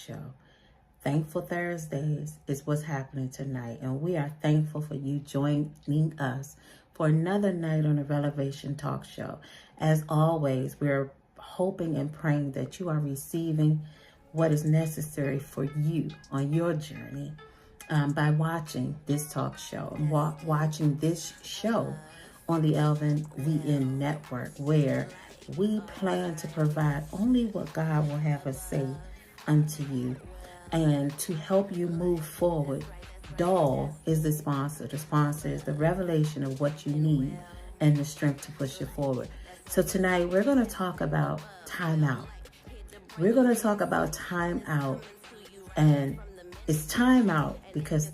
Show. Thankful Thursdays is what's happening tonight, and we are thankful for you joining us for another night on the Revelation Talk Show. As always, we're hoping and praying that you are receiving what is necessary for you on your journey by watching this talk show and watching this show on the Elvin VN Network, where we plan to provide only what God will have us say unto you. And to help you move forward, Doll is the sponsor. The sponsor is the revelation of what you need and the strength to push it forward. So tonight we're going to talk about time out. We're going to talk about time out. And it's time out because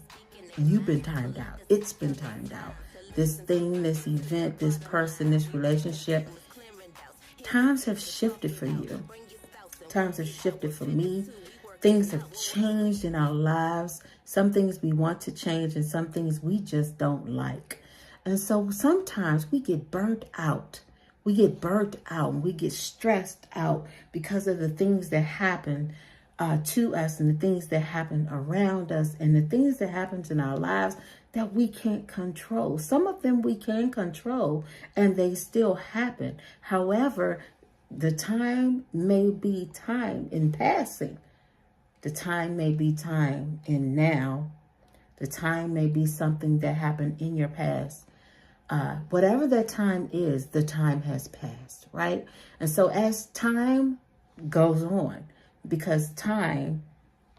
you've been timed out. It's been timed out. This thing, this event, this person, this relationship. Times have shifted for you. Times have shifted for me. Things have changed in our lives. Some things we want to change and some things we just don't like. And so sometimes we get burnt out. We get burnt out and we get stressed out because of the things that happen to us and the things that happen around us and the things that happen in our lives that we can't control. Some of them we can control and they still happen. However, the time may be time in passing. The time may be time in now. The time may be something that happened in your past. Whatever that time is, the time has passed, right? And so as time goes on, because time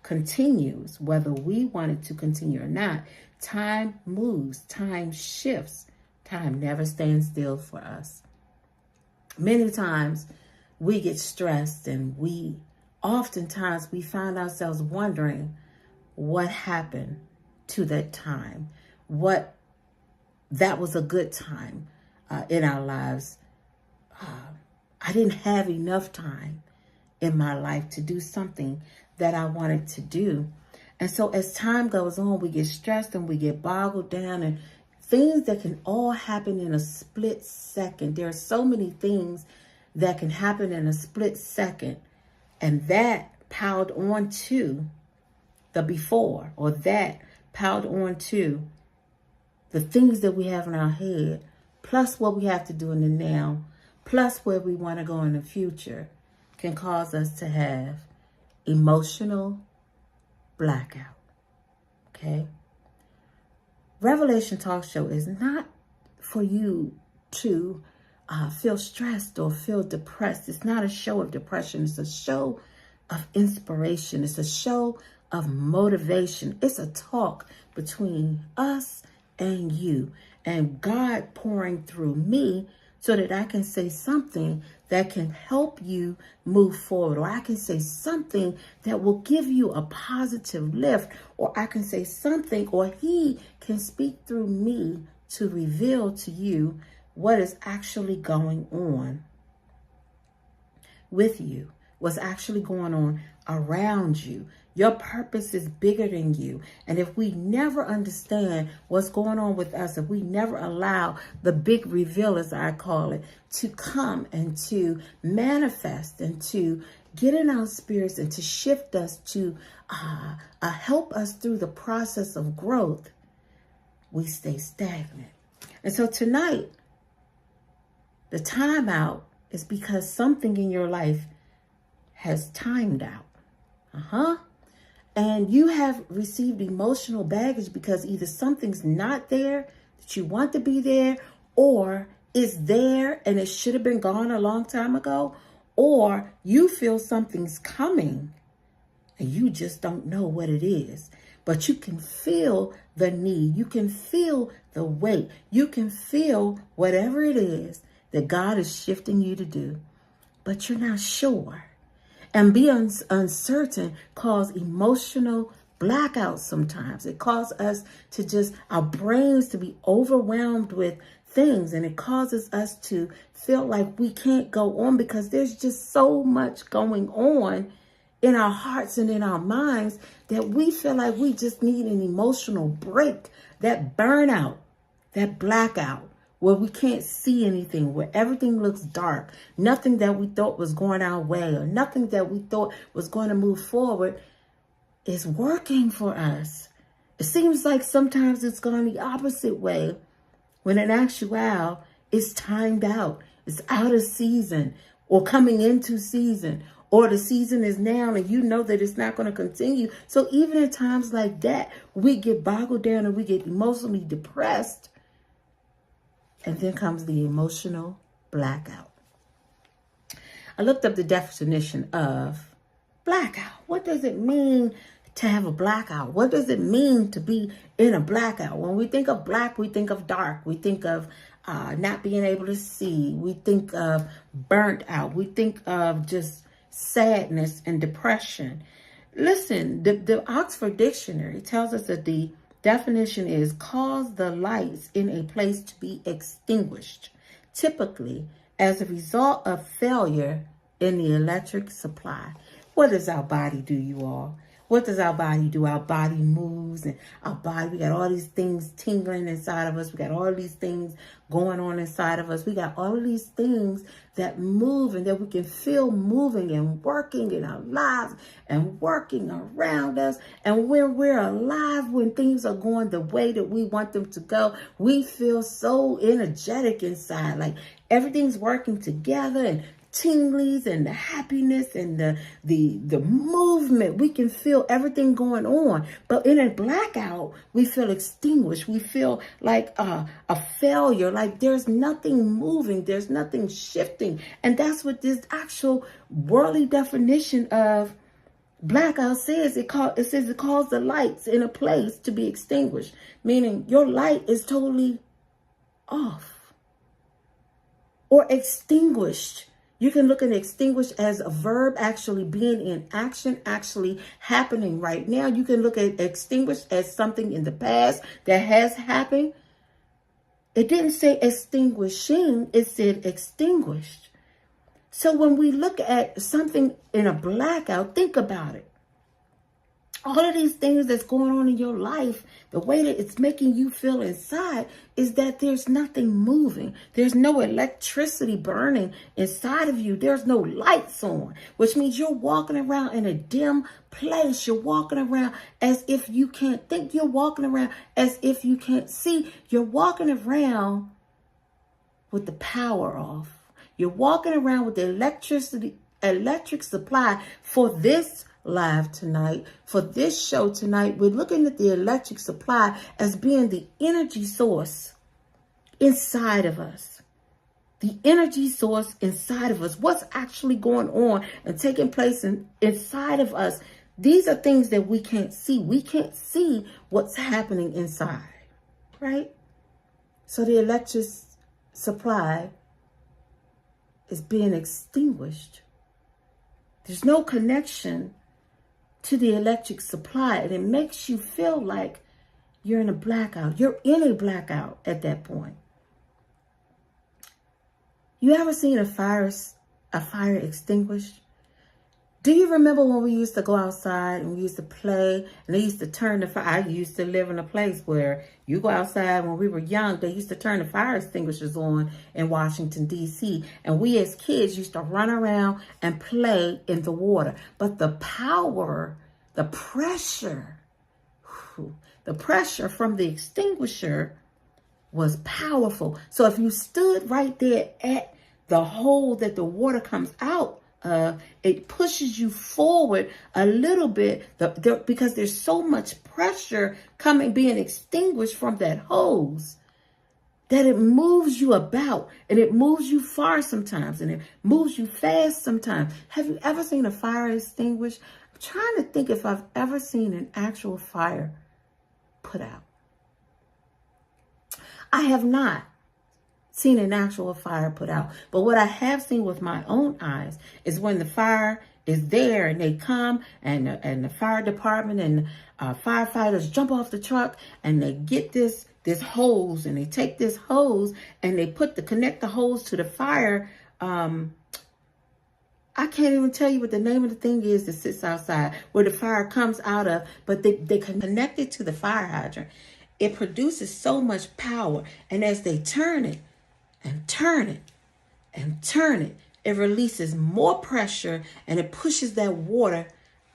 continues, whether we want it to continue or not, time moves, time shifts, time never stands still for us. Many times we get stressed and oftentimes we find ourselves wondering what happened to that time, that was a good time in our lives. I didn't have enough time in my life to do something that I wanted to do. And so as time goes on, we get stressed and we get boggled down and things that can all happen in a split second. There are so many things that can happen in a split second. And that piled on to the before, or that piled on to the things that we have in our head, plus what we have to do in the now, plus where we want to go in the future, can cause us to have emotional blackout. Okay? Revelation Talk Show is not for you to feel stressed or feel depressed. It's not a show of depression. It's a show of inspiration. It's a show of motivation. It's a talk between us and you, and God pouring through me so that I can say something that can help you move forward, or I can say something that will give you a positive lift, or I can say something, or he can speak through me to reveal to you what is actually going on with you, what's actually going on around you. Your purpose is bigger than you. And if we never understand what's going on with us, if we never allow the big reveal, as I call it, to come and to manifest and to get in our spirits and to shift us, to help us through the process of growth, we stay stagnant. And so tonight, the timeout is because something in your life has timed out. And you have received emotional baggage because either something's not there that you want to be there, or it's there and it should have been gone a long time ago, or you feel something's coming and you just don't know what it is. But you can feel the need. You can feel the weight. You can feel whatever it is that God is shifting you to do, but you're not sure. And being uncertain causes emotional blackouts sometimes. It causes us to our brains to be overwhelmed with things, and it causes us to feel like we can't go on because there's just so much going on in our hearts and in our minds that we feel like we just need an emotional break, that burnout, that blackout, where we can't see anything, where everything looks dark, nothing that we thought was going our way or nothing that we thought was going to move forward is working for us. It seems like sometimes it's gone the opposite way, when in actuality, it's timed out. It's out of season or coming into season, or the season is now and you know that it's not going to continue. So even in times like that, we get boggled down and we get emotionally depressed. And then comes the emotional blackout. I looked up the definition of blackout. What does it mean to have a blackout? What does it mean to be in a blackout? When we think of black, we think of dark. We think of not being able to see. We think of burnt out. We think of just sadness and depression. Listen, the Oxford Dictionary tells us that the definition is cause the lights in a place to be extinguished, typically as a result of failure in the electric supply. What does our body do, you all? What does our body do? Our body moves, and our body, we got all these things tingling inside of us. We got all these things going on inside of us. We got all of these things that move and that we can feel moving and working in our lives and working around us. And when we're alive, when things are going the way that we want them to go, we feel so energetic inside, like everything's working together, and tinglies and the happiness and the movement. We can feel everything going on. But in a blackout, we feel extinguished. We feel like a failure, like there's nothing moving, there's nothing shifting. And that's what this actual worldly definition of blackout says. It says it calls the lights in a place to be extinguished, meaning your light is totally off or extinguished. You can look at extinguish as a verb actually being in action, actually happening right now. You can look at extinguish as something in the past that has happened. It didn't say extinguishing, it said extinguished. So when we look at something in a blackout, think about it. All of these things that's going on in your life, the way that it's making you feel inside is that there's nothing moving. There's no electricity burning inside of you. There's no lights on, which means you're walking around in a dim place. You're walking around as if you can't think. You're walking around as if you can't see. You're walking around with the power off. You're walking around with the electric supply for this live tonight. For this show tonight, we're looking at the electric supply as being the energy source inside of us. The energy source inside of us. What's actually going on and taking place inside of us. These are things that we can't see. We can't see what's happening inside, right? So the electric supply is being extinguished. There's no connection to the electric supply, and it makes you feel like you're in a blackout. You're in a blackout at that point. You ever seen a fire extinguished? Do you remember when we used to go outside and we used to play and they used to turn the fire? I used to live in a place where you go outside when we were young, they used to turn the fire extinguishers on in Washington, D.C. And we as kids used to run around and play in the water. But the power, the pressure from the extinguisher was powerful. So if you stood right there at the hole that the water comes out, it pushes you forward a little bit because there's so much pressure being extinguished from that hose that it moves you about, and it moves you far sometimes, and it moves you fast sometimes. Have you ever seen a fire extinguished? I'm trying to think if I've ever seen an actual fire put out. I have not seen an actual fire put out. But what I have seen with my own eyes is when the fire is there and they come and the fire department and firefighters jump off the truck and they get this hose, and they take this hose and they connect the hose to the fire. I can't even tell you what the name of the thing is that sits outside where the fire comes out of, but they connect it to the fire hydrant. It produces so much power, and as they turn it and turn it and turn it, it releases more pressure and it pushes that water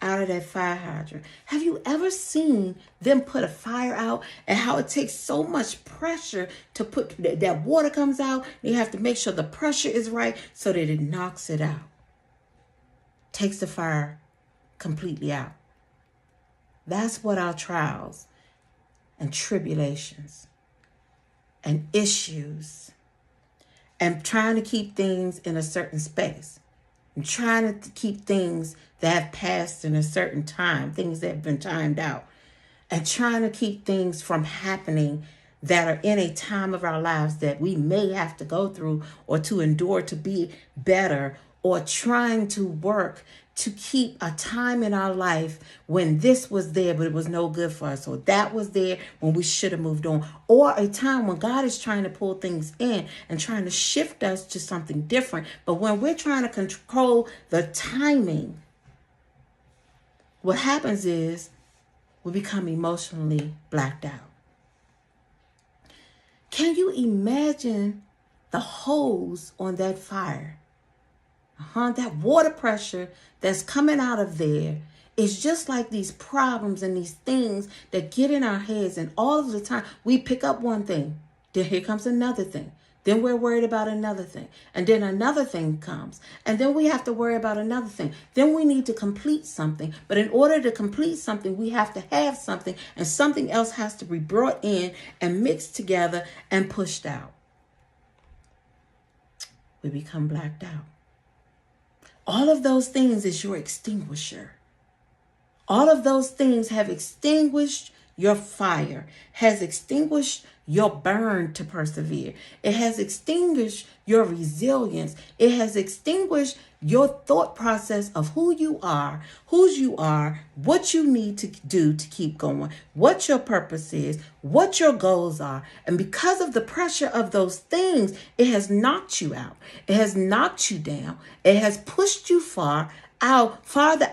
out of that fire hydrant. Have you ever seen them put a fire out and how it takes so much pressure to put that water comes out? You have to make sure the pressure is right so that it knocks it out. Takes the fire completely out. That's what our trials and tribulations and issues and trying to keep things in a certain space and trying to keep things that have passed in a certain time, things that have been timed out, and trying to keep things from happening that are in a time of our lives that we may have to go through or to endure to be better, or trying to work to keep a time in our life when this was there, but it was no good for us. Or that was there when we should have moved on. Or a time when God is trying to pull things in and trying to shift us to something different. But when we're trying to control the timing, what happens is we become emotionally blacked out. Can you imagine the hose on that fire? That water pressure that's coming out of there is just like these problems and these things that get in our heads. And all of the time we pick up one thing, then here comes another thing. Then we're worried about another thing. And then another thing comes. And then we have to worry about another thing. Then we need to complete something. But in order to complete something, we have to have something. And something else has to be brought in and mixed together and pushed out. We become blacked out. All of those things is your extinguisher. All of those things have extinguished your fire, has extinguished your burn to persevere. It has extinguished your resilience. It has extinguished your thought process of who you are, whose you are, what you need to do to keep going, what your purpose is, what your goals are. And because of the pressure of those things, it has knocked you out. It has knocked you down. It has pushed you farther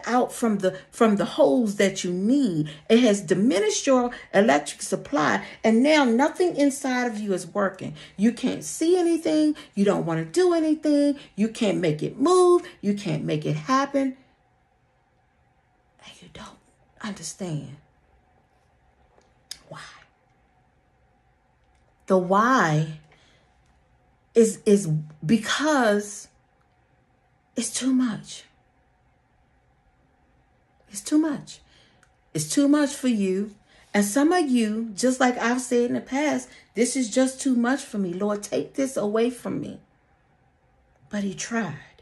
out from the holes that you need. It has diminished your electric supply, and now nothing inside of you is working. You can't see anything. You don't want to do anything. You can't make it move. You can't make it happen. And you don't understand why. The why is because it's too much. It's too much. It's too much for you. And some of you, just like I've said in the past, this is just too much for me. Lord, take this away from me. But he tried.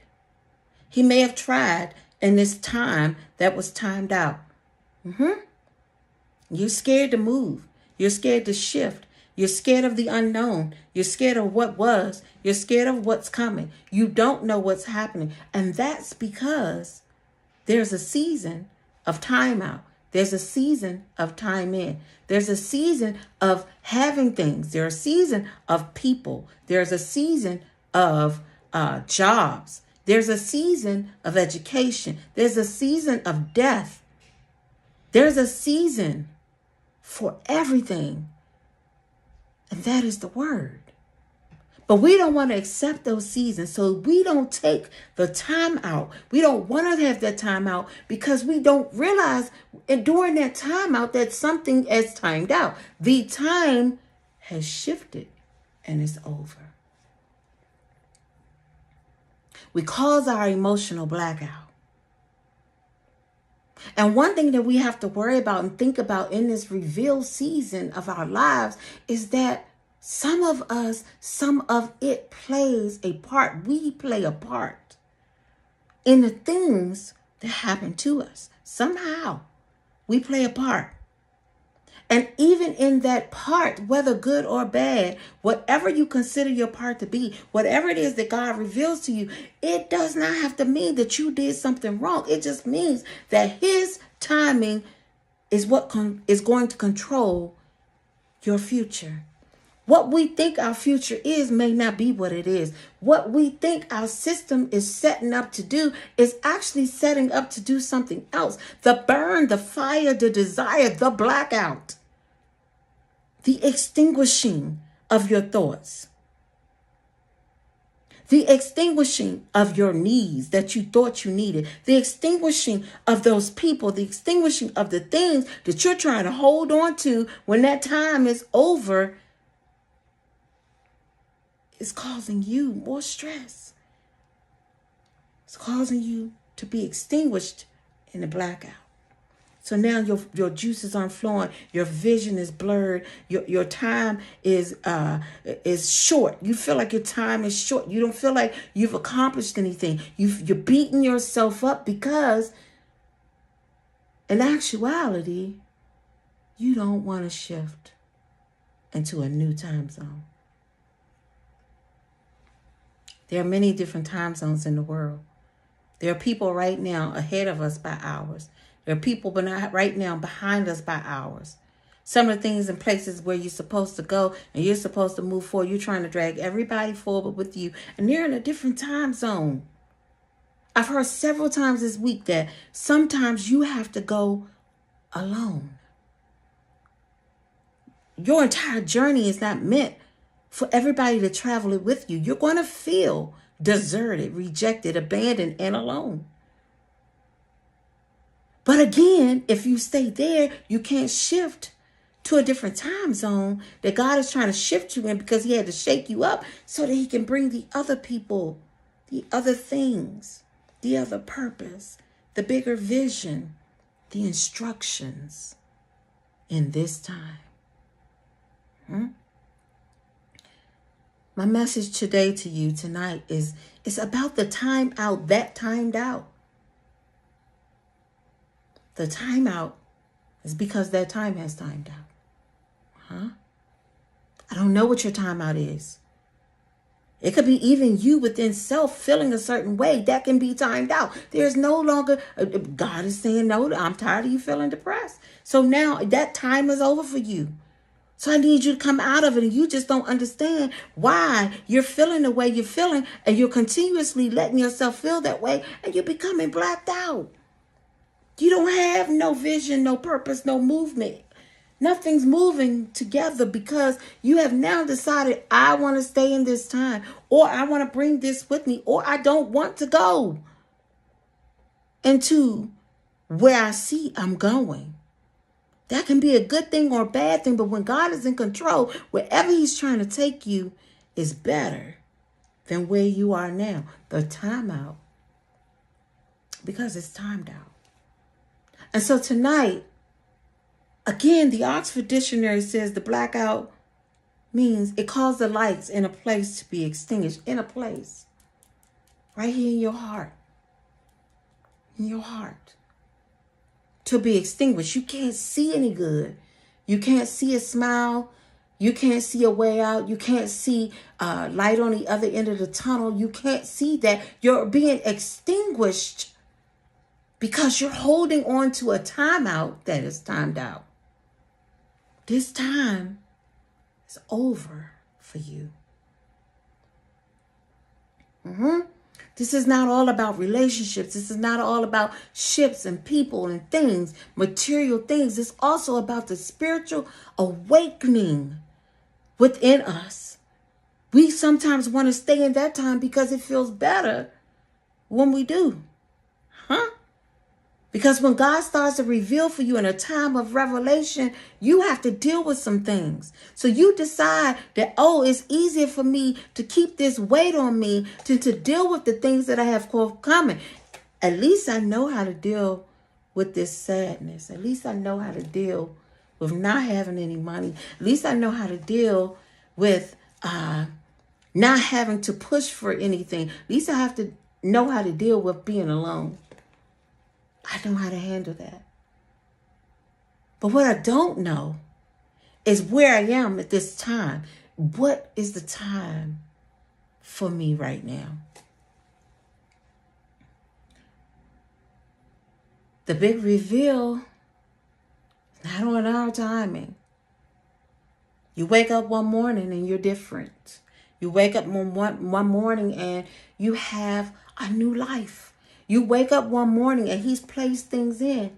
He may have tried in this time that was timed out. You're scared to move. You're scared to shift. You're scared of the unknown. You're scared of what was. You're scared of what's coming. You don't know what's happening. And that's because there's a season of time out. There's a season of time in. There's a season of having things. There's a season of people. There's a season of jobs. There's a season of education. There's a season of death. There's a season for everything. And that is the word. But we don't want to accept those seasons, so we don't take the time out. We don't want to have that time out because we don't realize during that time out that something is timed out. The time has shifted and it's over. We cause our emotional blackout. And one thing that we have to worry about and think about in this revealed season of our lives is that some of us, some of it plays a part. We play a part in the things that happen to us. Somehow we play a part. And even in that part, whether good or bad, whatever you consider your part to be, whatever it is that God reveals to you, it does not have to mean that you did something wrong. It just means that his timing is what is going to control your future. What we think our future is may not be what it is. What we think our system is setting up to do is actually setting up to do something else. The burn, the fire, the desire, the blackout, the extinguishing of your thoughts, The extinguishing of your needs that you thought you needed. The extinguishing of those people. The extinguishing of the things that you're trying to hold on to when that time is over is causing you more stress. It's causing you to be extinguished in the blackout. So now your juices aren't flowing. Your vision is blurred. Your time is short. You feel like your time is short. You don't feel like you've accomplished anything. You're beating yourself up because in actuality, you don't want to shift into a new time zone. There are many different time zones in the world. There are people right now ahead of us by hours. There are people right now behind us by hours. Some of the things and places where you're supposed to go and you're supposed to move forward, you're trying to drag everybody forward with you. And they're in a different time zone. I've heard several times this week that sometimes you have to go alone. Your entire journey is not meant for everybody to travel it with you. You're going to feel deserted, rejected, abandoned, and alone. But again, if you stay there, you can't shift to a different time zone that God is trying to shift you in because he had to shake you up so that he can bring the other people, the other things, the other purpose, the bigger vision, the instructions in this time. My message today to you tonight is about the time out that timed out. The time out is because that time has timed out. I don't know what your time out is. It could be even you within self feeling a certain way. That can be timed out. There's no longer, God is saying, no, I'm tired of you feeling depressed. So now that time is over for you. So I need you to come out of it, and you just don't understand why you're feeling the way you're feeling, and you're continuously letting yourself feel that way, and you're becoming blacked out. You don't have no vision, no purpose, no movement. Nothing's moving together because you have now decided, I want to stay in this time, or I want to bring this with me, or I don't want to go into where I see I'm going. That can be a good thing or a bad thing, but when God is in control, wherever he's trying to take you is better than where you are now. The time out. Because it's timed out. And so tonight, again, the Oxford Dictionary says the blackout means it caused the lights in a place to be extinguished. In a place. Right here in your heart. In your heart. To be extinguished. You can't see any good. You can't see a smile. You can't see a way out. You can't see light on the other end of the tunnel. You can't see that. You're being extinguished because you're holding on to a timeout that is timed out. This time is over for you. This is not all about relationships. This is not all about ships and people and things, material things. It's also about the spiritual awakening within us. We sometimes want to stay in that time because it feels better when we do. Because when God starts to reveal for you in a time of revelation, you have to deal with some things. So you decide that, it's easier for me to keep this weight on me to deal with the things that I have coming. At least I know how to deal with this sadness. At least I know how to deal with not having any money. At least I know how to deal with not having to push for anything. At least I have to know how to deal with being alone. I know how to handle that. But what I don't know is where I am at this time. What is the time for me right now? The big reveal is not on our timing. You wake up one morning and you're different. You wake up one morning and you have a new life. You wake up one morning and he's placed things in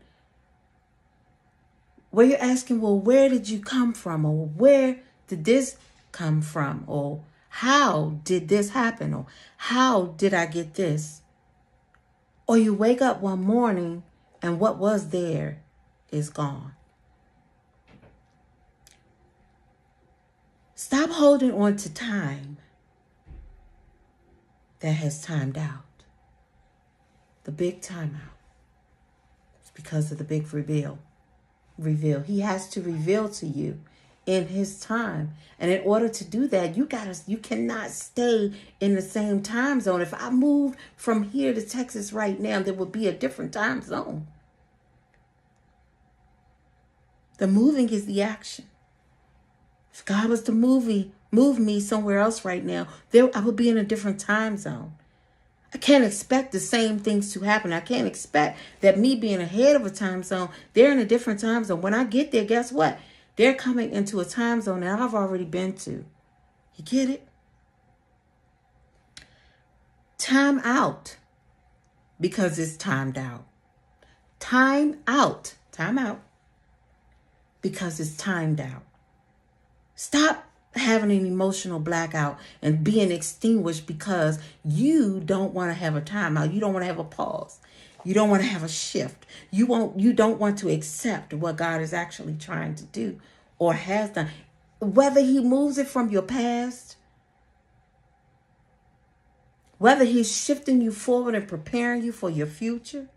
where you're asking, well, where did you come from? Or where did this come from? Or How did this happen? Or how did I get this? Or you wake up one morning and what was there is gone. Stop holding on to time that has timed out. The big timeout. It's because of the big reveal. He has to reveal to you in his time. And in order to do that, you cannot stay in the same time zone. If I moved from here to Texas right now, there would be a different time zone. The moving is the action. If God was to move me somewhere else right now, I would be in a different time zone. I can't expect the same things to happen. I can't expect that me being ahead of a time zone, they're in a different time zone. When I get there, guess what? They're coming into a time zone that I've already been to. You get it? Time out because it's timed out. Time out because it's timed out. Stop having an emotional blackout and being extinguished because you don't want to have a timeout. You don't want to have a pause. You don't want to have a shift. You don't want to accept what God is actually trying to do or has done. Whether he moves it from your past, whether he's shifting you forward and preparing you for your future,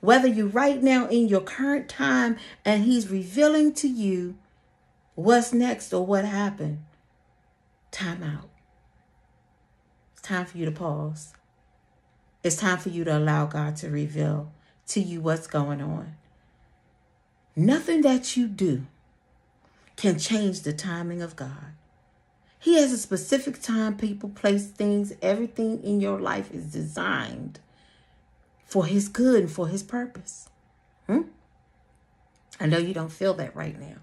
whether you're right now in your current time and he's revealing to you what's next or what happened, time out. It's time for you to pause. It's time for you to allow God to reveal to you what's going on. Nothing that you do can change the timing of God. He has a specific time, people, place, things, everything in your life is designed for his good and for his purpose. I know you don't feel that right now.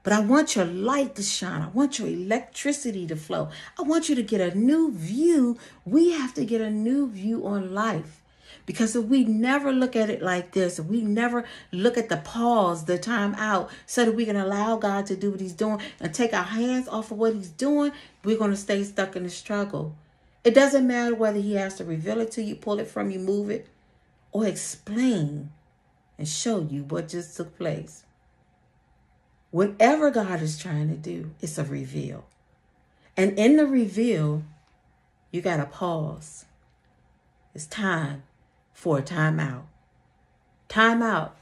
But I want your light to shine. I want your electricity to flow. I want you to get a new view. We have to get a new view on life. Because if we never look at it like this, if we never look at the pause, the time out, so that we can allow God to do what he's doing and take our hands off of what he's doing, we're going to stay stuck in the struggle. It doesn't matter whether he has to reveal it to you, pull it from you, move it, or explain and show you what just took place. Whatever God is trying to do, it's a reveal. And in the reveal, you got to pause. It's time for a timeout. Time out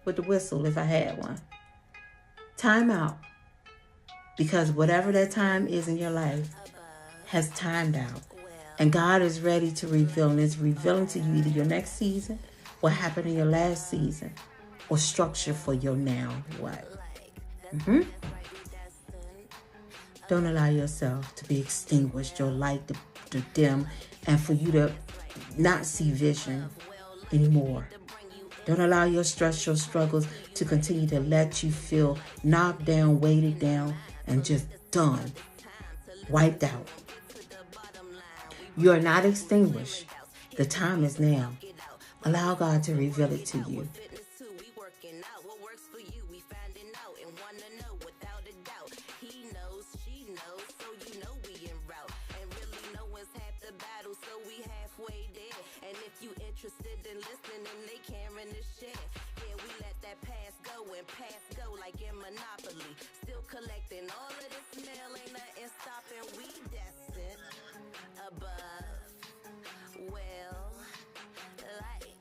with the whistle if I had one. Time out. Because whatever that time is in your life has timed out. And God is ready to reveal. And it's revealing to you either your next season, what happened in your last season, or structure for your now. What? Don't allow yourself to be extinguished, your light to dim, and for you to not see vision anymore. Don't allow your stress, your struggles to continue to let you feel knocked down, weighted down, and just done, wiped out. You are not extinguished. The time is now. Allow God to reveal it to you. And if you interested in listening and they caring to share, yeah, we let that pass go and pass go like in Monopoly. Still collecting all of this mail, ain't nothing stopping. We destined above, well, like